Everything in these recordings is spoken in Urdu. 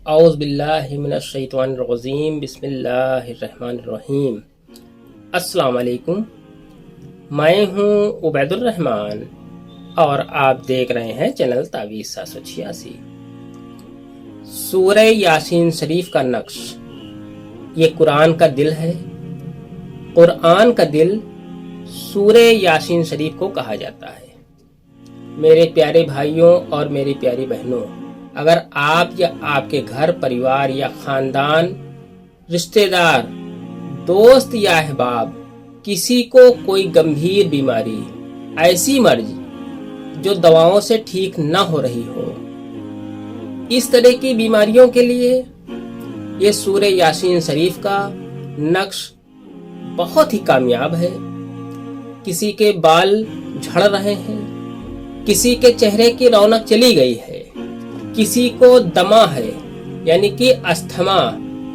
اعوذ باللہ من الشیطان الرجیم بسم اللہ الرحمن الرحیم۔ السلام علیکم، میں ہوں عبید الرحمن اور آپ دیکھ رہے ہیں چینل تعویذ 786۔ سورہ یاسین شریف کا نقش یہ قرآن کا دل ہے۔ قرآن کا دل سورہ یاسین شریف کو کہا جاتا ہے۔ میرے پیارے بھائیوں اور میری پیاری بہنوں، اگر آپ یا آپ کے گھر پریوار یا خاندان، رشتہ دار، دوست یا احباب کسی کو کوئی گمبھیر بیماری، ایسی مرض جو دواؤں سے ٹھیک نہ ہو رہی ہو، اس طرح کی بیماریوں کے لیے یہ سورہ یاسین شریف کا نقش بہت ہی کامیاب ہے۔ کسی کے بال جھڑ رہے ہیں، کسی کے چہرے کی رونق چلی گئی ہے، کسی کو دمہ ہے یعنی کہ استھما،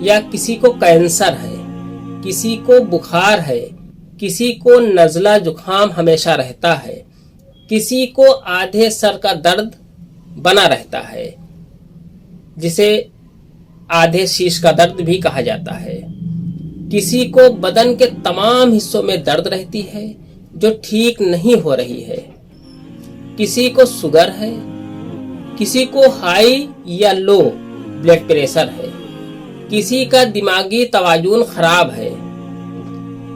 یا کسی کو کینسر ہے، کسی کو بخار ہے، کسی کو نزلہ زکام ہمیشہ رہتا ہے، کسی کو آدھے سر کا درد بنا رہتا ہے جسے آدھے شیش کا درد بھی کہا جاتا ہے، کسی کو بدن کے تمام حصوں میں درد رہتی ہے جو ٹھیک نہیں ہو رہی ہے، کسی کو شوگر ہے، کسی کو ہائی یا لو بلڈ پریشر ہے، کسی کا دماغی توازن خراب ہے،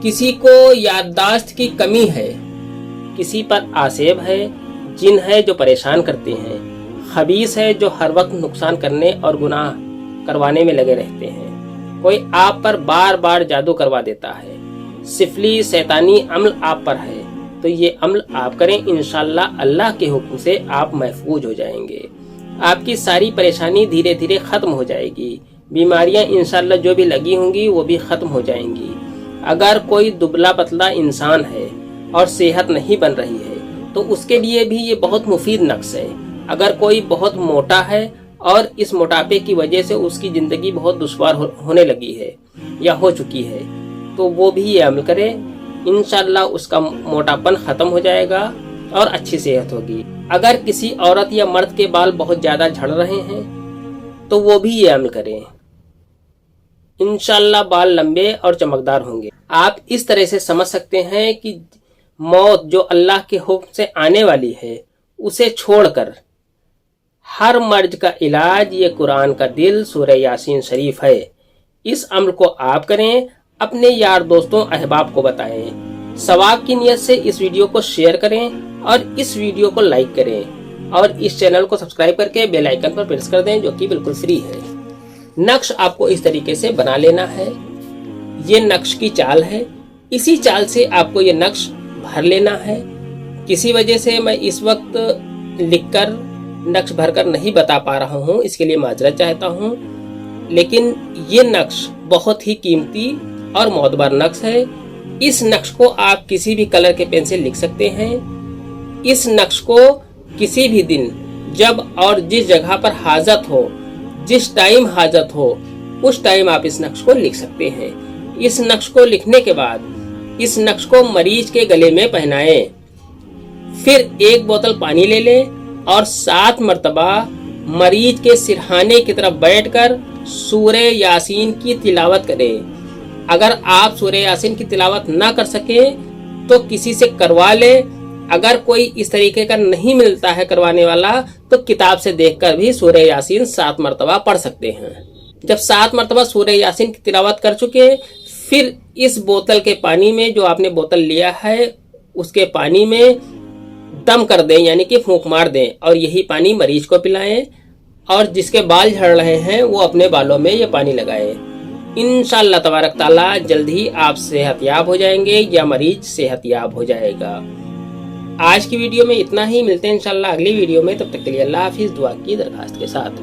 کسی کو یادداشت کی کمی ہے، کسی پر آسیب ہے، جن ہے جو پریشان کرتے ہیں، خبیث ہے جو ہر وقت نقصان کرنے اور گناہ کروانے میں لگے رہتے ہیں، کوئی آپ پر بار بار جادو کروا دیتا ہے، سفلی شیطانی عمل آپ پر ہے تو یہ عمل آپ کریں، انشاءاللہ اللہ کے حکم سے آپ محفوظ ہو جائیں گے۔ آپ کی ساری پریشانی دھیرے دھیرے ختم ہو جائے گی، بیماریاں انشاءاللہ جو بھی لگی ہوں گی وہ بھی ختم ہو جائیں گی۔ اگر کوئی دبلا پتلا انسان ہے اور صحت نہیں بن رہی ہے تو اس کے لیے بھی یہ بہت مفید نقش ہے۔ اگر کوئی بہت موٹا ہے اور اس موٹاپے کی وجہ سے اس کی زندگی بہت دشوار ہونے لگی ہے یا ہو چکی ہے تو وہ بھی یہ عمل کرے، انشاءاللہ اس کا موٹاپن ختم ہو جائے گا اور اچھی صحت ہوگی۔ اگر کسی عورت یا مرد کے بال بہت زیادہ جھڑ رہے ہیں تو وہ بھی یہ عمل کریں، انشاءاللہ بال لمبے اور چمکدار ہوں گے۔ آپ اس طرح سے سمجھ سکتے ہیں کہ موت جو اللہ کے حکم سے آنے والی ہے اسے چھوڑ کر ہر مرض کا علاج یہ قرآن کا دل سورہ یاسین شریف ہے۔ اس عمل کو آپ کریں، اپنے یار دوستوں احباب کو بتائیں، ثواب کی نیت سے اس ویڈیو کو شیئر کریں اور اس ویڈیو کو لائک کریں اور اس چینل کو سبسکرائب کر کے بیل آئیکن پر پریس کر دیں جو کہ بالکل فری ہے۔ نقش آپ کو اس طریقے سے بنا لینا ہے، یہ نقش کی چال ہے، اسی چال سے آپ کو یہ نقش بھر لینا ہے۔ کسی وجہ سے میں اس وقت لکھ کر نقش بھر کر نہیں بتا پا رہا ہوں، اس کے لیے معذرت چاہتا ہوں، لیکن یہ نقش بہت ہی قیمتی اور معتبر نقش ہے۔ اس نقش کو آپ کسی بھی کلر کے پین سے لکھ سکتے ہیں۔ اس نقش کو کسی بھی دن جب اور جس جگہ پر حاجت ہو، جس ٹائم حاجت ہو، اس ٹائم آپ اس نقش کو لکھ سکتے ہیں۔ اس نقش کو لکھنے کے بعد اس نقش کو مریض کے گلے میں پہنائیں، پھر ایک بوتل پانی لے لیں اور 7 مرتبہ مریض کے سرہانے کی طرف بیٹھ کر سورہ یاسین کی تلاوت کریں۔ اگر آپ سورہ یاسین کی تلاوت نہ کر سکیں تو کسی سے کروا لیں۔ اگر کوئی اس طریقے کا نہیں ملتا ہے کروانے والا تو کتاب سے دیکھ کر بھی سورہ یاسین 7 مرتبہ پڑھ سکتے ہیں۔ جب 7 مرتبہ سورہ یاسین کی تلاوت کر چکے، پھر اس بوتل کے پانی میں جو آپ نے بوتل لیا ہے اس کے پانی میں دم کر دیں یعنی کہ پھونک مار دیں اور یہی پانی مریض کو پلائیں، اور جس کے بال جھڑ رہے ہیں وہ اپنے بالوں میں یہ پانی لگائیں۔ انشاءاللہ تبارک تعالیٰ جلد ہی آپ صحت یاب ہو جائیں گے یا مریض صحت یاب ہو جائے گا۔ آج کی ویڈیو میں اتنا ہی، ملتے ہیں انشاءاللہ اگلی ویڈیو میں، تب تک کے لیے اللہ حافظ، دعا کی درخواست کے ساتھ۔